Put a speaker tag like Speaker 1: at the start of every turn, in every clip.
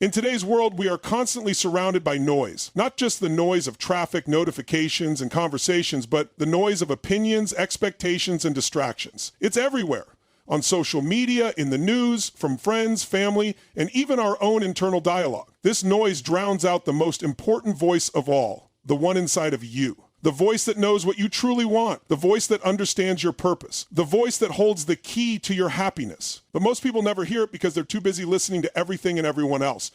Speaker 1: In today's world, we are constantly surrounded by noise. Not just the noise of traffic, notifications, and conversations, but the noise of opinions, expectations, and distractions. It's everywhere. On social media, in the news, from friends, family, and even our own internal dialogue. This noise drowns out the most important voice of all, the one inside of you. The voice that knows what you truly want. The voice that understands your purpose. The voice that holds the key to your happiness. But most people never hear it because they're too busy listening to everything and everyone else.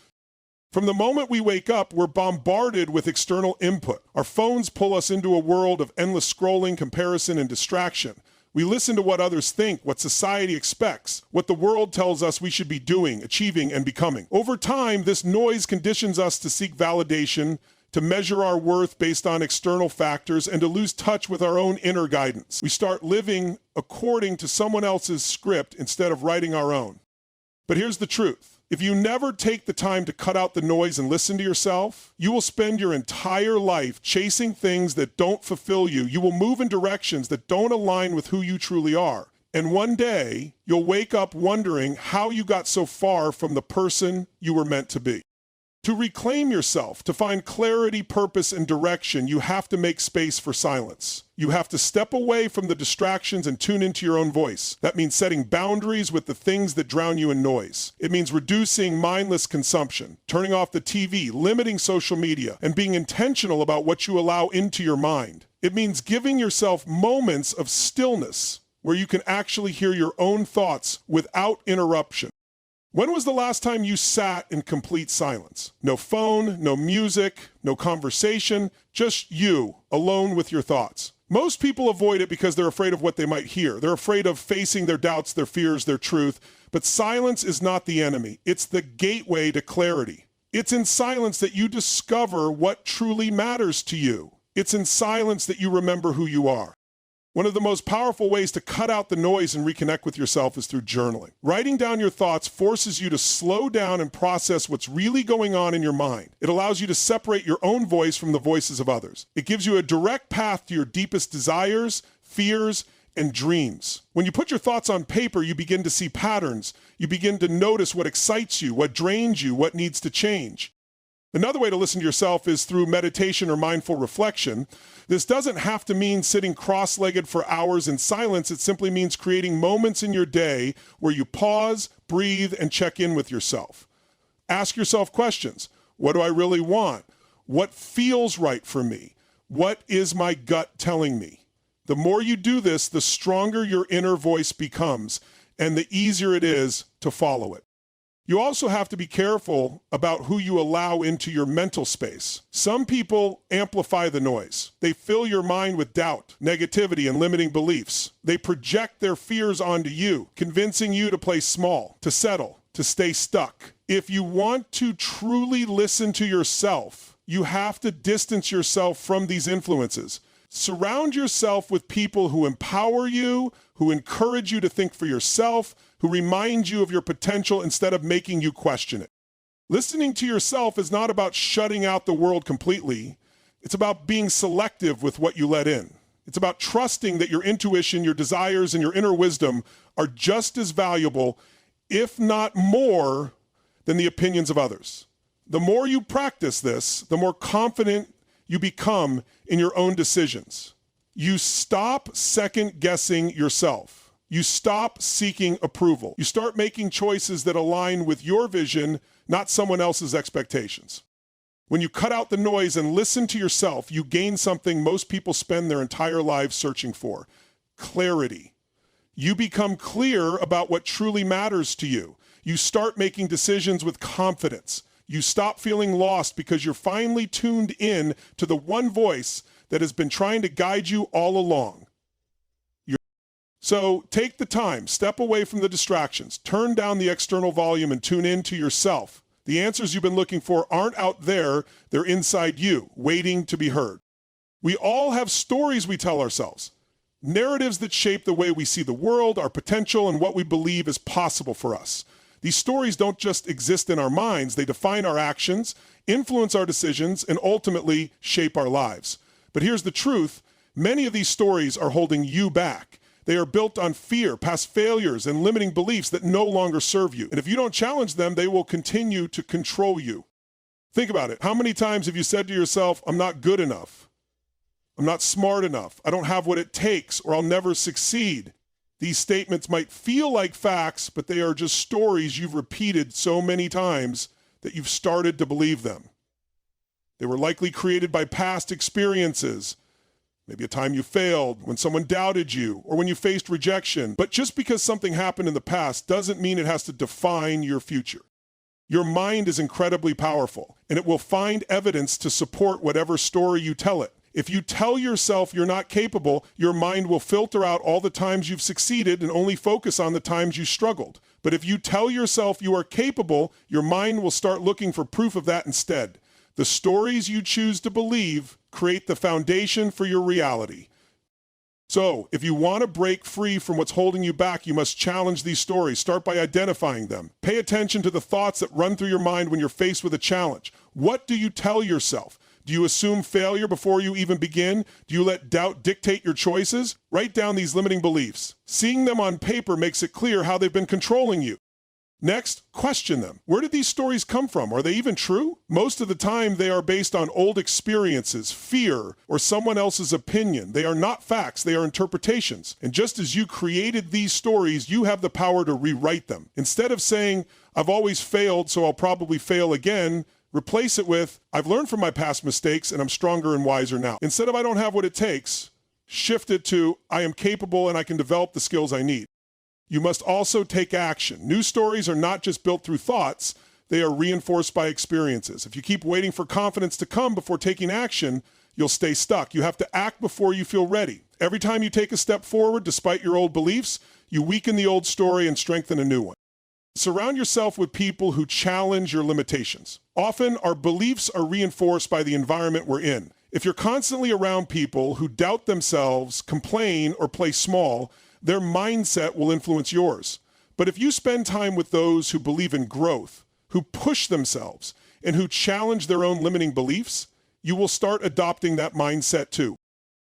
Speaker 1: From the moment we wake up, we're bombarded with external input. Our phones pull us into a world of endless scrolling, comparison, and distraction. We listen to what others think, what society expects, what the world tells us we should be doing, achieving, and becoming. Over time, this noise conditions us to seek validation, to measure our worth based on external factors, and to lose touch with our own inner guidance. We start living according to someone else's script instead of writing our own. But here's the truth. If you never take the time to cut out the noise and listen to yourself, you will spend your entire life chasing things that don't fulfill you. You will move in directions that don't align with who you truly are. And one day, you'll wake up wondering how you got so far from the person you were meant to be. To reclaim yourself, to find clarity, purpose, and direction, you have to make space for silence. You have to step away from the distractions and tune into your own voice. That means setting boundaries with the things that drown you in noise. It means reducing mindless consumption, turning off the TV, limiting social media, and being intentional about what you allow into your mind. It means giving yourself moments of stillness where you can actually hear your own thoughts without interruption. When was the last time you sat in complete silence? No phone, no music, no conversation, just you, alone with your thoughts. Most people avoid it because they're afraid of what they might hear. They're afraid of facing their doubts, their fears, their truth. But silence is not the enemy. It's the gateway to clarity. It's in silence that you discover what truly matters to you. It's in silence that you remember who you are. One of the most powerful ways to cut out the noise and reconnect with yourself is through journaling. Writing down your thoughts forces you to slow down and process what's really going on in your mind. It allows you to separate your own voice from the voices of others. It gives you a direct path to your deepest desires, fears, and dreams. When you put your thoughts on paper, you begin to see patterns. You begin to notice what excites you, what drains you, what needs to change. Another way to listen to yourself is through meditation or mindful reflection. This doesn't have to mean sitting cross-legged for hours in silence. It simply means creating moments in your day where you pause, breathe, and check in with yourself. Ask yourself questions. What do I really want? What feels right for me? What is my gut telling me? The more you do this, the stronger your inner voice becomes, and the easier it is to follow it. You also have to be careful about who you allow into your mental space. Some people amplify the noise. They fill your mind with doubt, negativity, and limiting beliefs. They project their fears onto you, convincing you to play small, to settle, to stay stuck. If you want to truly listen to yourself, you have to distance yourself from these influences. Surround yourself with people who empower you, who encourage you to think for yourself, who remind you of your potential instead of making you question it. Listening to yourself is not about shutting out the world completely. It's about being selective with what you let in. It's about trusting that your intuition, your desires, and your inner wisdom are just as valuable, if not more, than the opinions of others. The more you practice this, the more confident you become in your own decisions. You stop second-guessing yourself. You stop seeking approval. You start making choices that align with your vision, not someone else's expectations. When you cut out the noise and listen to yourself, you gain something most people spend their entire lives searching for: clarity. You become clear about what truly matters to you. You start making decisions with confidence. You stop feeling lost because you're finally tuned in to the one voice that has been trying to guide you all along. So take the time, step away from the distractions, turn down the external volume and tune in to yourself. The answers you've been looking for aren't out there, they're inside you, waiting to be heard. We all have stories we tell ourselves, narratives that shape the way we see the world, our potential, and what we believe is possible for us. These stories don't just exist in our minds, they define our actions, influence our decisions, and ultimately shape our lives. But here's the truth, many of these stories are holding you back. They are built on fear, past failures, and limiting beliefs that no longer serve you. And if you don't challenge them, they will continue to control you. Think about it. How many times have you said to yourself, I'm not good enough? I'm not smart enough. I don't have what it takes, or I'll never succeed. These statements might feel like facts, but they are just stories you've repeated so many times that you've started to believe them. They were likely created by past experiences. Maybe a time you failed, when someone doubted you, or when you faced rejection. But just because something happened in the past doesn't mean it has to define your future. Your mind is incredibly powerful, and it will find evidence to support whatever story you tell it. If you tell yourself you're not capable, your mind will filter out all the times you've succeeded and only focus on the times you struggled. But if you tell yourself you are capable, your mind will start looking for proof of that instead. The stories you choose to believe create the foundation for your reality. So, if you want to break free from what's holding you back, you must challenge these stories. Start by identifying them. Pay attention to the thoughts that run through your mind when you're faced with a challenge. What do you tell yourself? Do you assume failure before you even begin? Do you let doubt dictate your choices? Write down these limiting beliefs. Seeing them on paper makes it clear how they've been controlling you. Next, question them. Where did these stories come from? Are they even true? Most of the time, they are based on old experiences, fear, or someone else's opinion. They are not facts, they are interpretations. And just as you created these stories, you have the power to rewrite them. Instead of saying, I've always failed, so I'll probably fail again, replace it with, I've learned from my past mistakes and I'm stronger and wiser now. Instead of I don't have what it takes, shift it to I am capable and I can develop the skills I need. You must also take action. New stories are not just built through thoughts, they are reinforced by experiences. If you keep waiting for confidence to come before taking action, you'll stay stuck. You have to act before you feel ready. Every time you take a step forward, despite your old beliefs, you weaken the old story and strengthen a new one. Surround yourself with people who challenge your limitations. Often, our beliefs are reinforced by the environment we're in. If you're constantly around people who doubt themselves, complain, or play small, their mindset will influence yours. But if you spend time with those who believe in growth, who push themselves, and who challenge their own limiting beliefs, you will start adopting that mindset too.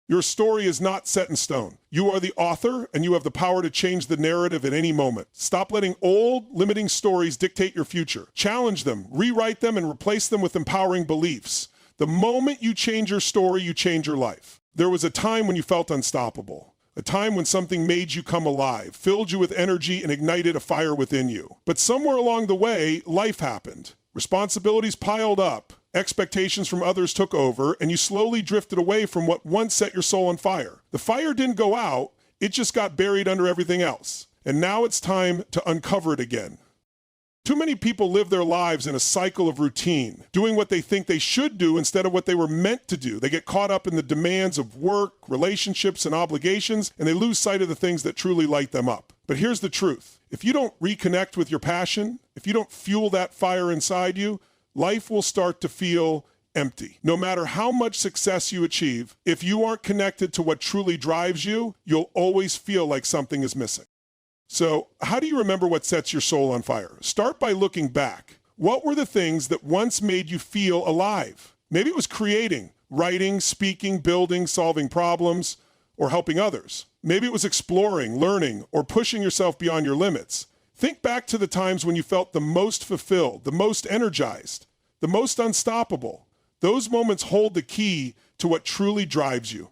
Speaker 1: Your story is not set in stone. You are the author, and you have the power to change the narrative at any moment. Stop letting old, limiting stories dictate your future. Challenge them, rewrite them, and replace them with empowering beliefs. The moment you change your story, you change your life. There was a time when you felt unstoppable. A time when something made you come alive, filled you with energy, and ignited a fire within you. But somewhere along the way, life happened. Responsibilities piled up. Expectations from others took over, and you slowly drifted away from what once set your soul on fire. The fire didn't go out, it just got buried under everything else. And now it's time to uncover it again. Too many people live their lives in a cycle of routine, doing what they think they should do instead of what they were meant to do. They get caught up in the demands of work, relationships, and obligations, and they lose sight of the things that truly light them up. But here's the truth. If you don't reconnect with your passion, if you don't fuel that fire inside you, life will start to feel empty. No matter how much success you achieve, if you aren't connected to what truly drives you, you'll always feel like something is missing. So, how do you remember what sets your soul on fire? Start by looking back. What were the things that once made you feel alive? Maybe it was creating, writing, speaking, building, solving problems, or helping others. Maybe it was exploring, learning, or pushing yourself beyond your limits. Think back to the times when you felt the most fulfilled, the most energized, the most unstoppable. Those moments hold the key to what truly drives you.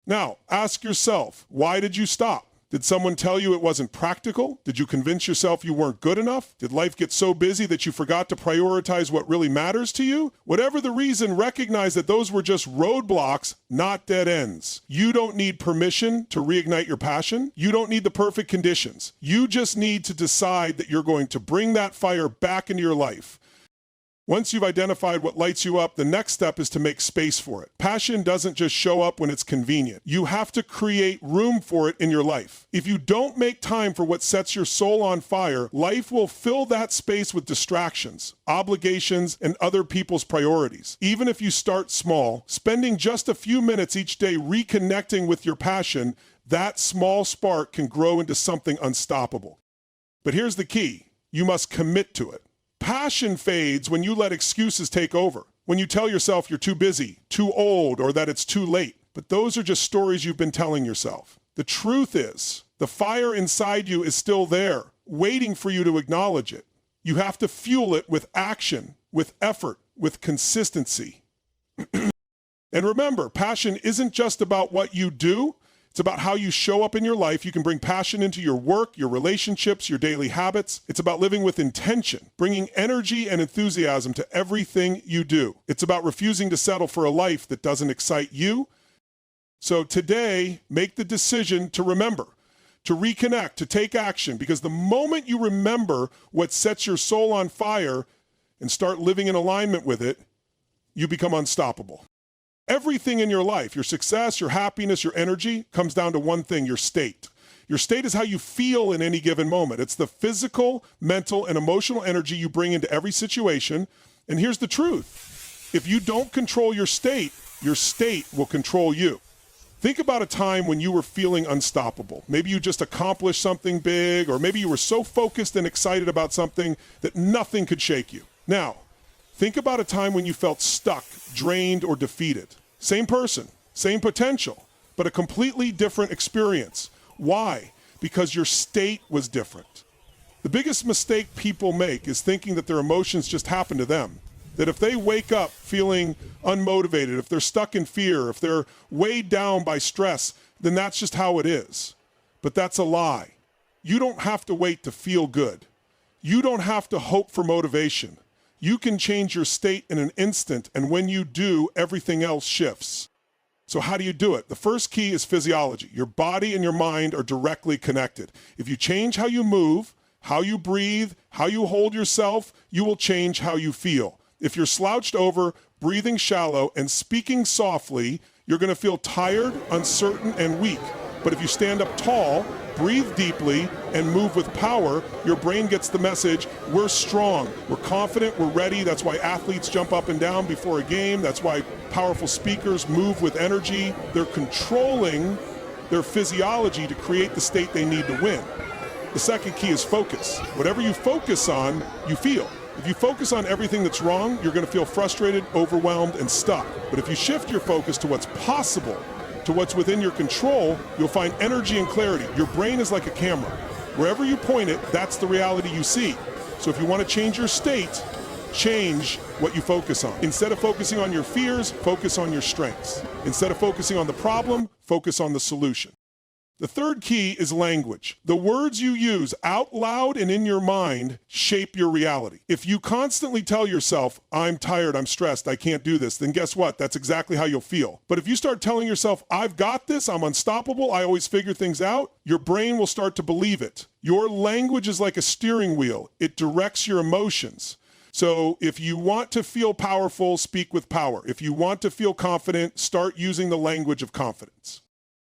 Speaker 1: Now, ask yourself, why did you stop? Did someone tell you it wasn't practical? Did you convince yourself you weren't good enough? Did life get so busy that you forgot to prioritize what really matters to you? Whatever the reason, recognize that those were just roadblocks, not dead ends. You don't need permission to reignite your passion. You don't need the perfect conditions. You just need to decide that you're going to bring that fire back into your life. Once you've identified what lights you up, the next step is to make space for it. Passion doesn't just show up when it's convenient. You have to create room for it in your life. If you don't make time for what sets your soul on fire, life will fill that space with distractions, obligations, and other people's priorities. Even if you start small, spending just a few minutes each day reconnecting with your passion, that small spark can grow into something unstoppable. But here's the key. You must commit to it. Passion fades when you let excuses take over. When you tell yourself you're too busy, too old, or that it's too late. But those are just stories you've been telling yourself. The truth is, the fire inside you is still there, waiting for you to acknowledge it. You have to fuel it with action, with effort, with consistency. And remember, passion isn't just about what you do, it's about how you show up in your life. You can bring passion into your work, your relationships, your daily habits. It's about living with intention, bringing energy and enthusiasm to everything you do. It's about refusing to settle for a life that doesn't excite you. So today, make the decision to remember, to reconnect, to take action, because the moment you remember what sets your soul on fire and start living in alignment with it, you become unstoppable. Everything in your life, your success, your happiness, your energy, comes down to one thing: your state. Your state is how you feel in any given moment. It's the physical, mental, and emotional energy you bring into every situation. And here's the truth: if you don't control your state will control you. Think about a time when you were feeling unstoppable. Maybe you just accomplished something big, or maybe you were so focused and excited about something that nothing could shake you. Now, think about a time when you felt stuck, drained, or defeated. Same person, same potential, but a completely different experience. Why? Because your state was different. The biggest mistake people make is thinking that their emotions just happen to them. That if they wake up feeling unmotivated, if they're stuck in fear, if they're weighed down by stress, then that's just how it is. But that's a lie. You don't have to wait to feel good. You don't have to hope for motivation. You can change your state in an instant, and when you do, everything else shifts. So how do you do it? The first key is physiology. Your body and your mind are directly connected. If you change how you move, how you breathe, how you hold yourself, you will change how you feel. If you're slouched over, breathing shallow, and speaking softly, you're going to feel tired, uncertain, and weak. But if you stand up tall, breathe deeply, and move with power, your brain gets the message: we're strong, we're confident, we're ready. That's why athletes jump up and down before a game. That's why powerful speakers move with energy. They're controlling their physiology to create the state they need to win. The second key is focus. Whatever you focus on, you feel. If you focus on everything that's wrong, you're going to feel frustrated, overwhelmed, and stuck. But if you shift your focus to what's possible, to what's within your control, you'll find energy and clarity. Your brain is like a camera. Wherever you point it, that's the reality you see. So if you want to change your state, change what you focus on. Instead of focusing on your fears, focus on your strengths. Instead of focusing on the problem, focus on the solution. The third key is language. The words you use out loud and in your mind shape your reality. If you constantly tell yourself, I'm tired, I'm stressed, I can't do this, then guess what? That's exactly how you'll feel. But if you start telling yourself, I've got this, I'm unstoppable, I always figure things out, your brain will start to believe it. Your language is like a steering wheel. It directs your emotions. So if you want to feel powerful, speak with power. If you want to feel confident, start using the language of confidence.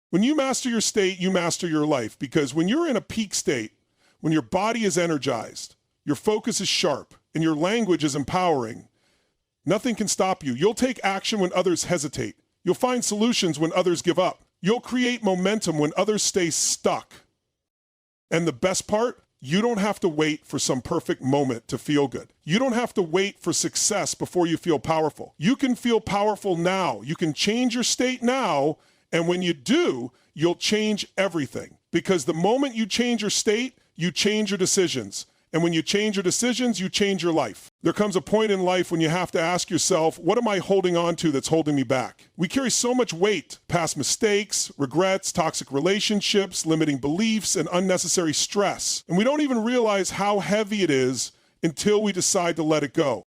Speaker 1: When you master your state, you master your life, because when you're in a peak state, when your body is energized, your focus is sharp, and your language is empowering, nothing can stop you. You'll take action when others hesitate. You'll find solutions when others give up. You'll create momentum when others stay stuck. And the best part, you don't have to wait for some perfect moment to feel good. You don't have to wait for success before you feel powerful. You can feel powerful now. You can change your state now. And when you do, you'll change everything. Because the moment you change your state, you change your decisions. And when you change your decisions, you change your life. There comes a point in life when you have to ask yourself, what am I holding on to that's holding me back? We carry so much weight: past mistakes, regrets, toxic relationships, limiting beliefs, and unnecessary stress. And we don't even realize how heavy it is until we decide to let it go.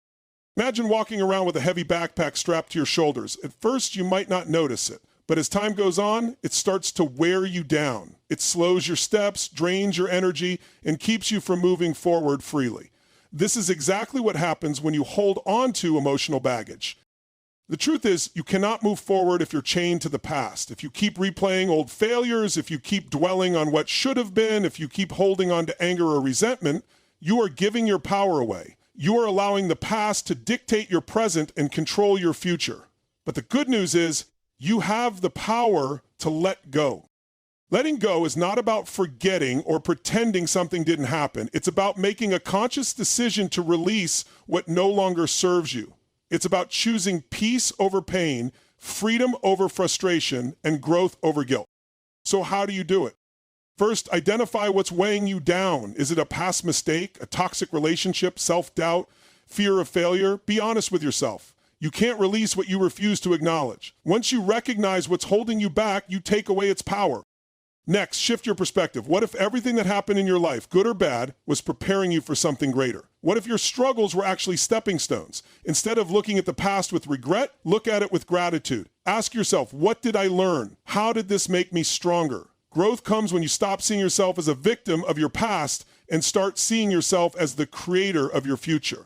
Speaker 1: Imagine walking around with a heavy backpack strapped to your shoulders. At first, you might not notice it. But as time goes on, it starts to wear you down. It slows your steps, drains your energy, and keeps you from moving forward freely. This is exactly what happens when you hold on to emotional baggage. The truth is, you cannot move forward if you're chained to the past. If you keep replaying old failures, if you keep dwelling on what should have been, if you keep holding on to anger or resentment, you are giving your power away. You are allowing the past to dictate your present and control your future. But the good news is, you have the power to let go. Letting go is not about forgetting or pretending something didn't happen. It's about making a conscious decision to release what no longer serves you. It's about choosing peace over pain, freedom over frustration, and growth over guilt. So how do you do it? First, identify what's weighing you down. Is it a past mistake, a toxic relationship, self-doubt, fear of failure? Be honest with yourself. You can't release what you refuse to acknowledge. Once you recognize what's holding you back, you take away its power. Next, shift your perspective. What if everything that happened in your life, good or bad, was preparing you for something greater? What if your struggles were actually stepping stones? Instead of looking at the past with regret, look at it with gratitude. Ask yourself, what did I learn? How did this make me stronger? Growth comes when you stop seeing yourself as a victim of your past and start seeing yourself as the creator of your future.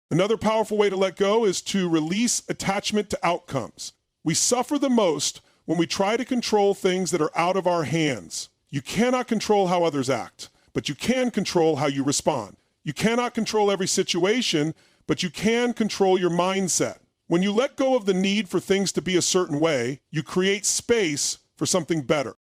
Speaker 1: Another powerful way to let go is to release attachment to outcomes. We suffer the most when we try to control things that are out of our hands. You cannot control how others act, but you can control how you respond. You cannot control every situation, but you can control your mindset. When you let go of the need for things to be a certain way, you create space for something better.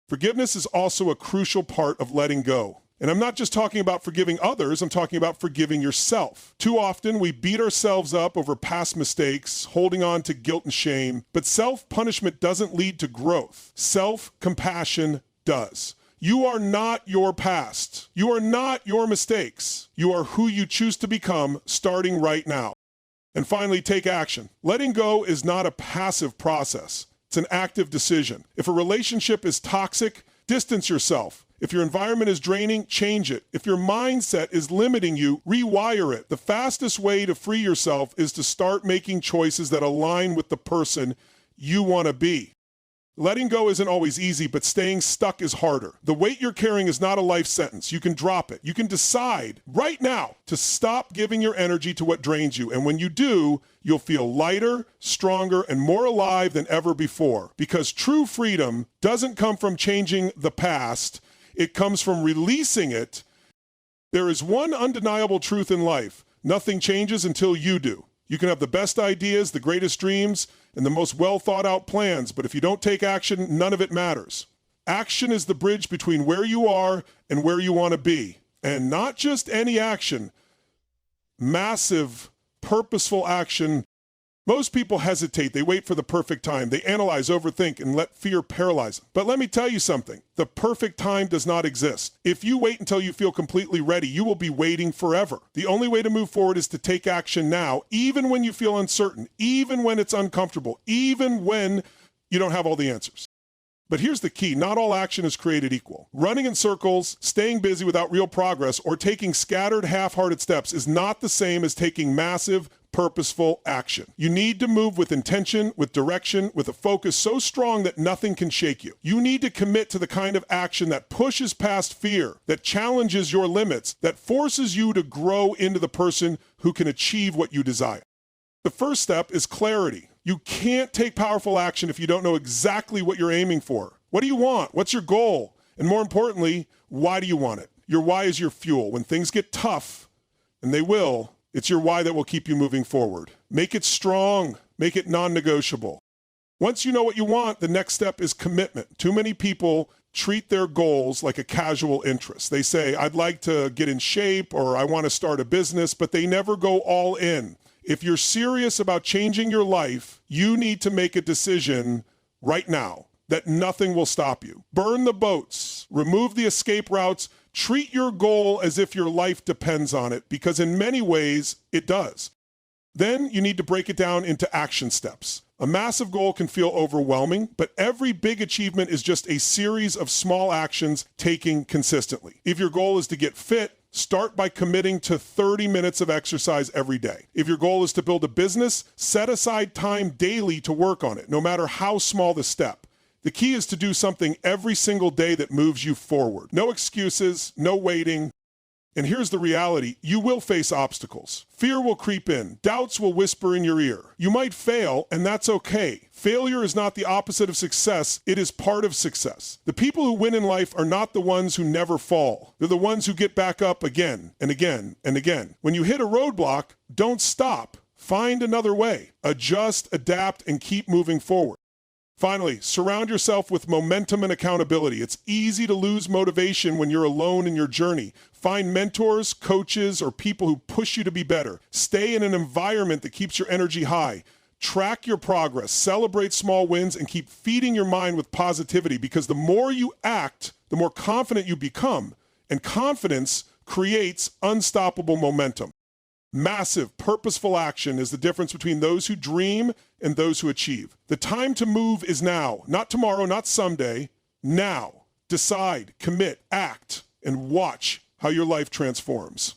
Speaker 1: Forgiveness is also a crucial part of letting go. And I'm not just talking about forgiving others, I'm talking about forgiving yourself. Too often we beat ourselves up over past mistakes, holding on to guilt and shame, but self-punishment doesn't lead to growth. Self-compassion does. You are not your past. You are not your mistakes. You are who you choose to become starting right now. And finally, take action. Letting go is not a passive process. It's an active decision. If a relationship is toxic, distance yourself. If your environment is draining, change it. If your mindset is limiting you, rewire it. The fastest way to free yourself is to start making choices that align with the person you want to be. Letting go isn't always easy, but staying stuck is harder. The weight you're carrying is not a life sentence. You can drop it. You can decide right now to stop giving your energy to what drains you. And when you do, you'll feel lighter, stronger, and more alive than ever before. Because true freedom doesn't come from changing the past. It comes from releasing it. There is one undeniable truth in life. Nothing changes until you do. You can have the best ideas, the greatest dreams, and the most well-thought-out plans, but if you don't take action, none of it matters. Action is the bridge between where you are and where you want to be. And not just any action, massive, purposeful action. Most people hesitate. They wait for the perfect time. They analyze, overthink, and let fear paralyze them. But let me tell you something. The perfect time does not exist. If you wait until you feel completely ready, you will be waiting forever. The only way to move forward is to take action now, even when you feel uncertain, even when it's uncomfortable, even when you don't have all the answers. But here's the key. Not all action is created equal. Running in circles, staying busy without real progress, or taking scattered, half-hearted steps is not the same as taking massive, purposeful action. You need to move with intention, with direction, with a focus so strong that nothing can shake you. You need to commit to the kind of action that pushes past fear, that challenges your limits, that forces you to grow into the person who can achieve what you desire. The first step is clarity. You can't take powerful action if you don't know exactly what you're aiming for. What do you want? What's your goal? And more importantly, why do you want it? Your why is your fuel. When things get tough, and they will, it's your why that will keep you moving forward. Make it strong. Make it non-negotiable. Once you know what you want, the next step is commitment. Too many people treat their goals like a casual interest. They say, I'd like to get in shape, or I want to start a business, but they never go all in. If you're serious about changing your life, you need to make a decision right now that nothing will stop you. Burn the boats. Remove the escape routes. Treat your goal as if your life depends on it, because in many ways, it does. Then you need to break it down into action steps. A massive goal can feel overwhelming, but every big achievement is just a series of small actions taken consistently. If your goal is to get fit, start by committing to 30 minutes of exercise every day. If your goal is to build a business, set aside time daily to work on it, no matter how small the step. The key is to do something every single day that moves you forward. No excuses, no waiting. And here's the reality. You will face obstacles. Fear will creep in. Doubts will whisper in your ear. You might fail, and that's okay. Failure is not the opposite of success. It is part of success. The people who win in life are not the ones who never fall. They're the ones who get back up again and again and again. When you hit a roadblock, don't stop. Find another way. Adjust, adapt, and keep moving forward. Finally, surround yourself with momentum and accountability. It's easy to lose motivation when you're alone in your journey. Find mentors, coaches, or people who push you to be better. Stay in an environment that keeps your energy high. Track your progress, celebrate small wins, and keep feeding your mind with positivity, because the more you act, the more confident you become, and confidence creates unstoppable momentum. Massive, purposeful action is the difference between those who dream and those who achieve. The time to move is now, not tomorrow, not someday, now. Decide, commit, act, and watch how your life transforms.